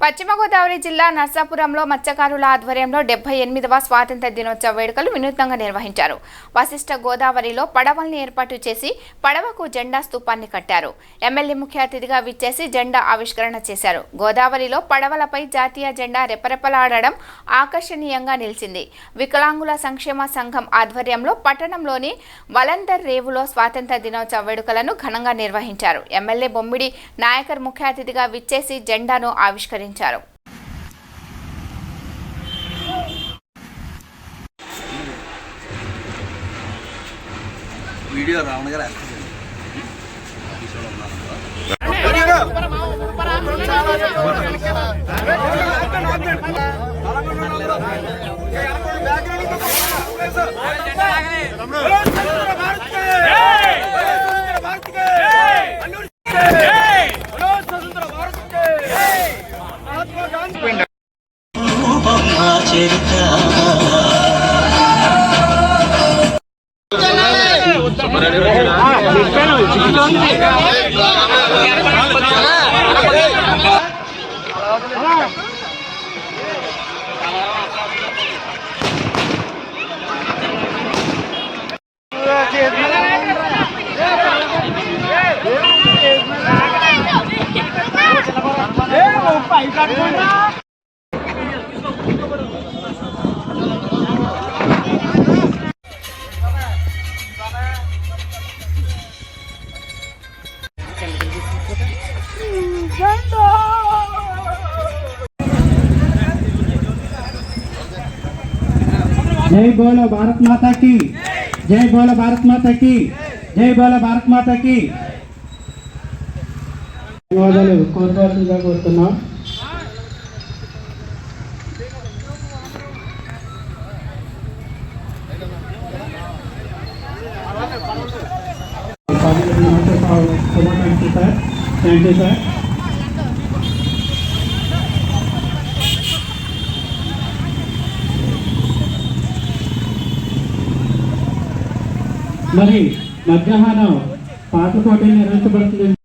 పశ్చిమ గోదావరి జిల్లా నర్సాపురంలో మత్స్యకారుల ఆధ్వర్యంలో 78వ స్వాతంత్ర్య దినోత్సవ వేడుకలు వినూత్నంగా నిర్వహించారు. వశిష్ఠ గోదావరిలో పడవల్ని ఏర్పాటు చేసి పడవకు జెండా స్తూపాన్ని కట్టారు. ఎమ్మెల్యే ముఖ్య అతిథిగా విచ్చేసి జెండా ఆవిష్కరణ చేశారు. గోదావరిలో పడవలపై జాతీయ జెండా రెపరెపలాడడం ఆకర్షణీయంగా నిలిచింది. వికలాంగుల సంక్షేమ సంఘం ఆధ్వర్యంలో పట్టణంలోని వలందర్ రేవులో స్వాతంత్ర్య దినోత్సవ వేడుకలను ఘనంగా నిర్వహించారు. ఎమ్మెల్యే బొమ్మిడి నాయకర్ ముఖ్య అతిథిగా విచ్చేసి జెండాను ఆవిష్కరించారు. వీడియో రావణ గారు जय बोलो भारत माता की, जय बोलो भारत माता की, जय बोलो भारत माता की। ధన్యవాదాలు కోరుకోవాల్సిందిగా కోరుతున్నాం. Thank you sir. మరి మధ్యాహ్నం పాట పోటీ నిర్వహించబడుతుంది.